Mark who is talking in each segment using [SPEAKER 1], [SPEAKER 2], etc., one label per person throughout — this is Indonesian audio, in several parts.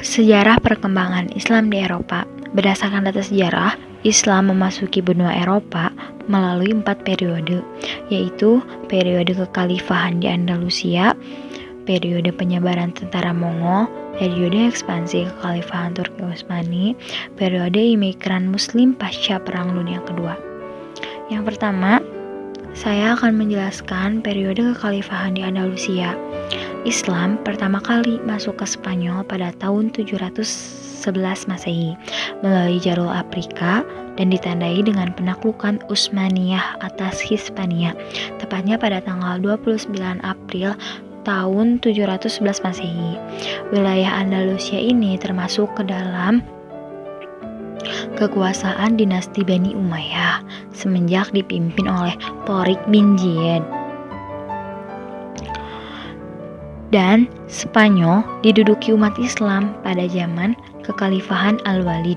[SPEAKER 1] Sejarah perkembangan Islam di Eropa. Berdasarkan data sejarah, Islam memasuki benua Eropa melalui 4 periode, yaitu periode kekhalifahan di Andalusia, periode penyebaran tentara Mongol, periode ekspansi kekhalifahan Turki Utsmani, periode imigran Muslim pasca Perang Dunia Kedua. Yang pertama, saya akan menjelaskan periode kekhalifahan di Andalusia. Islam pertama kali masuk ke Spanyol pada tahun 711 Masehi melalui jalur Afrika dan ditandai dengan penaklukan Utsmaniyah atas Hispania, tepatnya pada tanggal 29 April tahun 711 Masehi. Wilayah Andalusia ini termasuk ke dalam kekuasaan dinasti Bani Umayyah semenjak dipimpin oleh Tariq bin Ziyad. Dan Spanyol diduduki umat Islam pada zaman kekhalifahan Al-Walid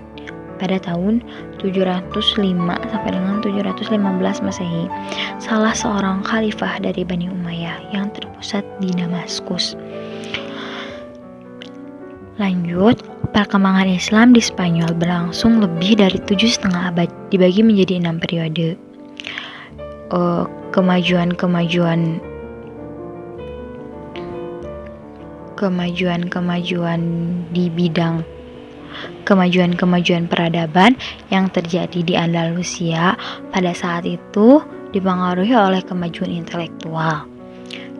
[SPEAKER 1] pada tahun 705 sampai dengan 715 Masehi, salah seorang khalifah dari Bani Umayyah yang terpusat di Damaskus. Lanjut, perkembangan Islam di Spanyol berlangsung lebih dari 7,5 abad, dibagi menjadi 6 periode. Kemajuan di bidang kemajuan peradaban yang terjadi di Andalusia pada saat itu dipengaruhi oleh kemajuan intelektual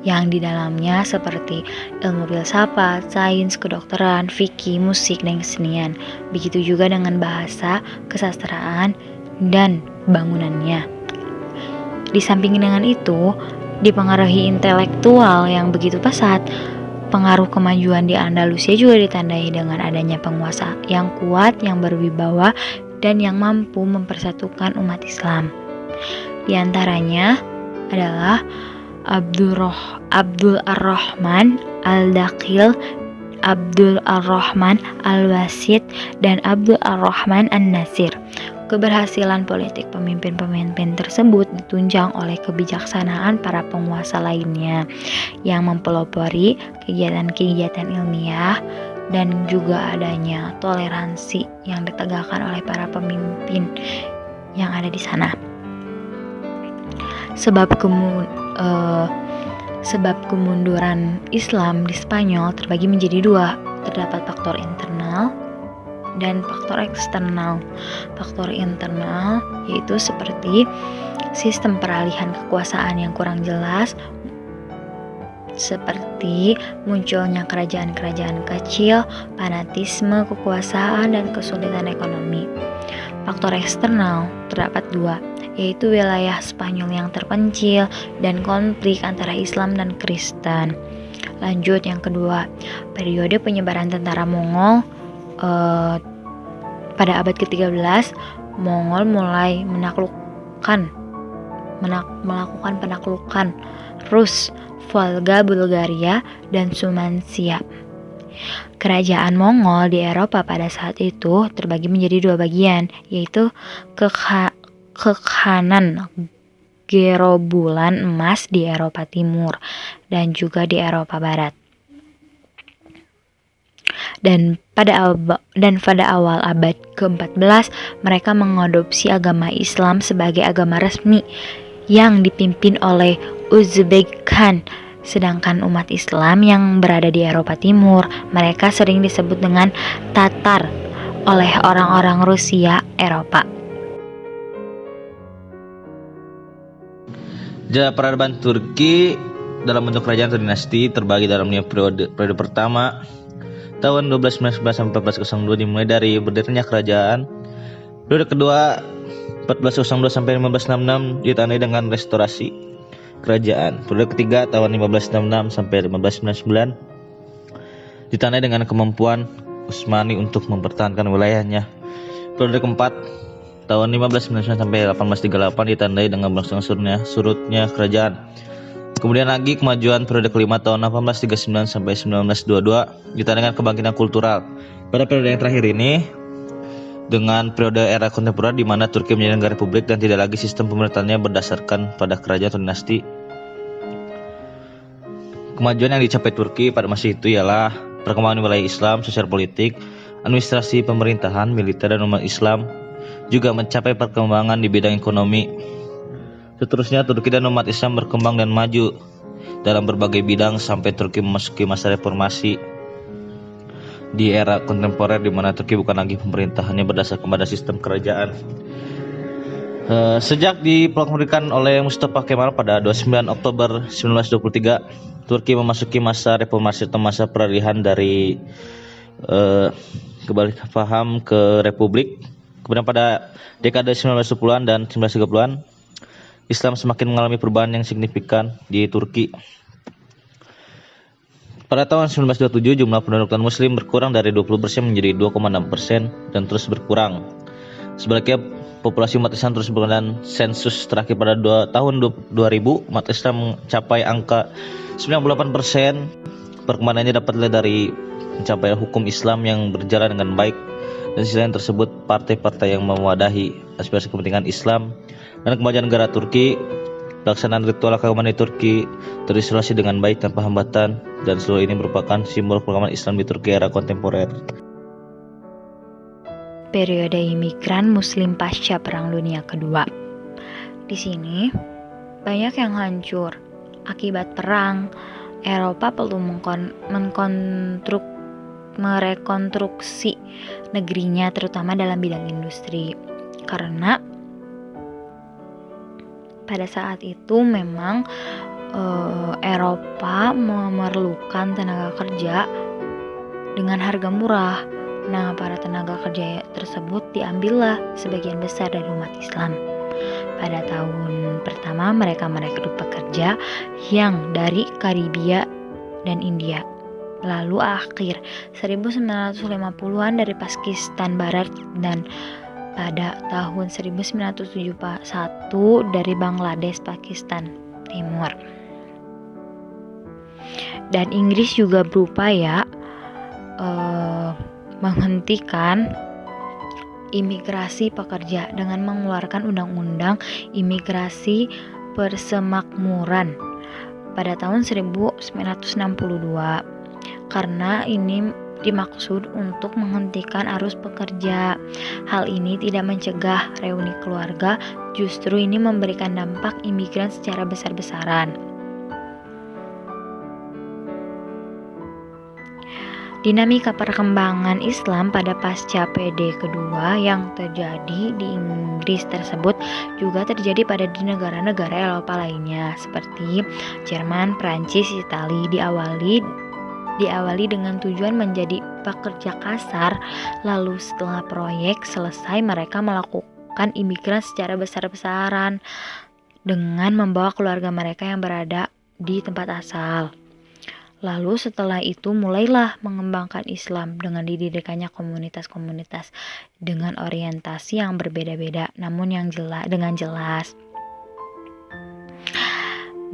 [SPEAKER 1] yang di dalamnya seperti ilmu filsafat, sains, kedokteran, fikih, musik, dan kesenian. Begitu juga dengan bahasa, kesastraan, dan bangunannya. Di samping dengan itu, dipengaruhi intelektual yang begitu pesat, pengaruh kemajuan di Andalusia juga ditandai dengan adanya penguasa yang kuat, yang berwibawa, dan yang mampu mempersatukan umat Islam. Di antaranya adalah Abdul Ar-Rahman Al-Dakhil, Abdul Ar-Rahman Al-Wasid, dan Abdul Ar-Rahman An-Nasir. Keberhasilan politik pemimpin-pemimpin tersebut ditunjang oleh kebijaksanaan para penguasa lainnya yang mempelopori kegiatan-kegiatan ilmiah dan juga adanya toleransi yang ditegakkan oleh para pemimpin yang ada di sana. Sebab kemunduran Islam di Spanyol terbagi menjadi 2. Terdapat faktor internal dan faktor eksternal. Faktor internal yaitu seperti sistem peralihan kekuasaan yang kurang jelas, seperti munculnya kerajaan-kerajaan kecil, fanatisme kekuasaan, dan kesulitan ekonomi. Faktor eksternal terdapat 2, yaitu wilayah Spanyol yang terpencil dan konflik antara Islam dan Kristen. Lanjut, yang kedua, periode penyebaran tentara Mongol. Pada abad ke-13, Mongol mulai melakukan penaklukan Rus, Volga, Bulgaria, dan Sumancia. Kerajaan Mongol di Eropa pada saat itu terbagi menjadi 2 bagian, yaitu Kekhanan Gerobulan Emas di Eropa Timur dan juga di Eropa Barat. Dan pada awal abad ke-14 mereka mengadopsi agama Islam sebagai agama resmi yang dipimpin oleh Uzbek Khan. Sedangkan umat Islam yang berada di Eropa Timur, mereka sering disebut dengan Tatar oleh orang-orang Rusia Eropa.
[SPEAKER 2] Sejarah peradaban Turki dalam bentuk kerajaan atau dinasti terbagi dalam 5 periode. Periode pertama tahun 1219 sampai 1402 dimulai dari berdirinya kerajaan. Periode kedua 1402 sampai 1566 ditandai dengan restorasi kerajaan. Periode ketiga tahun 1566 sampai 1599 ditandai dengan kemampuan Utsmani untuk mempertahankan wilayahnya. Periode keempat tahun 1599 sampai 1838 ditandai dengan berlangsungnya surutnya kerajaan. Kemudian lagi kemajuan periode kelima tahun 1839 sampai 1922 ditandai dengan kebangkitan kultural. Pada periode yang terakhir ini dengan periode era kontemporer di mana Turki menjadi negara republik dan tidak lagi sistem pemerintahannya berdasarkan pada kerajaan atau dinasti. Kemajuan yang dicapai Turki pada masa itu ialah perkembangan wilayah Islam, sosial politik, administrasi pemerintahan, militer, dan umat Islam, juga mencapai perkembangan di bidang ekonomi. Seterusnya, Turki dan umat Islam berkembang dan maju dalam berbagai bidang sampai Turki memasuki masa reformasi di era kontemporer, di mana Turki bukan lagi pemerintahannya berdasarkan pada sistem kerajaan. Sejak diproklamasikan oleh Mustafa Kemal pada 29 Oktober 1923, Turki memasuki masa reformasi atau masa peralihan dari kekhalifahan ke republik. Kemudian pada dekade 1910-an dan 1930-an, Islam semakin mengalami perubahan yang signifikan di Turki. Pada tahun 1927, jumlah penduduk non-muslim berkurang dari 20% menjadi 2,6% dan terus berkurang. Sebaliknya, populasi umat Islam terus berkembang dan sensus terakhir pada tahun 2000, umat Islam mencapai angka 98%. Perkembangannya dapat dilihat dari pencapaian hukum Islam yang berjalan dengan baik, dan selain tersebut partai-partai yang mewadahi aspirasi kepentingan Islam dan kemajuan negara Turki. Pelaksanaan ritual keagamaan di Turki terisolasi dengan baik tanpa hambatan, dan seluruh ini merupakan simbol perkembangan Islam di Turki era kontemporer.
[SPEAKER 1] Periode imigran Muslim pasca Perang Dunia Kedua. Di sini banyak yang hancur akibat perang. Eropa perlu merekonstruksi negerinya, terutama dalam bidang industri, karena pada saat itu memang Eropa memerlukan tenaga kerja dengan harga murah. Nah, para tenaga kerja tersebut diambillah sebagian besar dari umat Islam. Pada tahun pertama mereka merekrut pekerja yang dari Karibia dan India. Lalu akhir 1950-an dari Pakistan Barat, dan pada tahun 1971 dari Bangladesh, Pakistan Timur. Dan Inggris juga berupaya menghentikan imigrasi pekerja dengan mengeluarkan undang-undang imigrasi persemakmuran pada tahun 1962, karena ini dimaksud untuk menghentikan arus pekerja. Hal ini tidak mencegah reuni keluarga, justru ini memberikan dampak imigran secara besar-besaran. Dinamika perkembangan Islam pada pasca PD kedua yang terjadi di Inggris tersebut juga terjadi pada di negara-negara Eropa lainnya seperti Jerman, Prancis, Italia. Diawali dengan tujuan menjadi pekerja kasar, lalu setelah proyek selesai mereka melakukan imigran secara besar-besaran dengan membawa keluarga mereka yang berada di tempat asal. Lalu setelah itu mulailah mengembangkan Islam dengan didirikannya komunitas-komunitas dengan orientasi yang berbeda-beda, namun yang dengan jelas.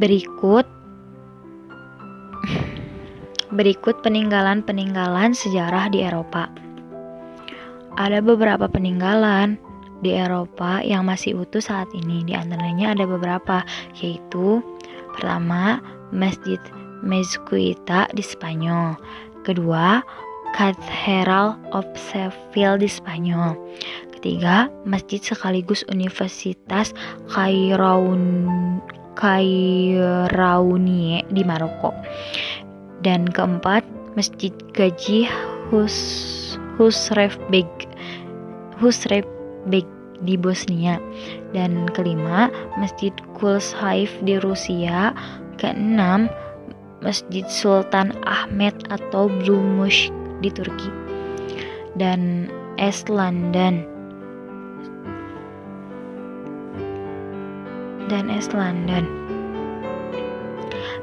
[SPEAKER 1] Berikut peninggalan sejarah di Eropa. Ada beberapa peninggalan di Eropa yang masih utuh saat ini. Di antaranya ada beberapa, yaitu pertama, Masjid Mezquita di Spanyol. Kedua, Cathedral of Seville di Spanyol. Ketiga, masjid sekaligus Universitas Qairaunie di Maroko. Dan keempat, Masjid Gazi Husrevbeg di Bosnia. Dan kelima, Masjid Kulshaif di Rusia. Keenam, Masjid Sultan Ahmed atau Blue Mosque di Turki. Dan East London.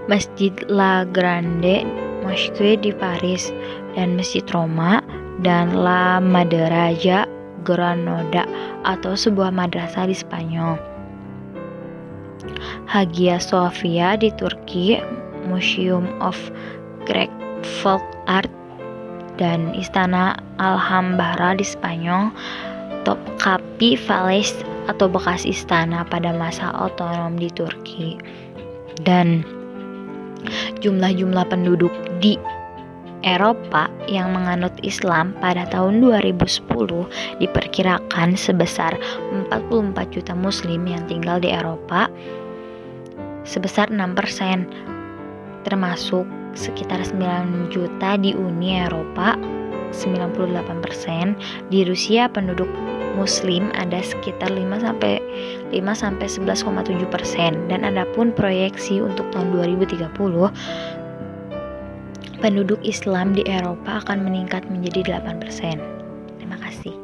[SPEAKER 1] Masjid La Grande Mosque di Paris, dan Masjid Roma, dan La Madraja Granada atau sebuah madrasah di Spanyol. Hagia Sophia di Turki, Museum of Greek Folk Art, dan Istana Alhambra di Spanyol. Topkapi Palace atau bekas istana pada masa otonom di Turki. Dan jumlah penduduk di Eropa yang menganut Islam pada tahun 2010 diperkirakan sebesar 44 juta muslim yang tinggal di Eropa, sebesar 6%, termasuk sekitar 9 juta di Uni Eropa, 98%. Di Rusia penduduk muslim ada sekitar 5-11,7%, dan adapun proyeksi untuk tahun 2030 penduduk Islam di Eropa akan meningkat menjadi 8%. Terima kasih.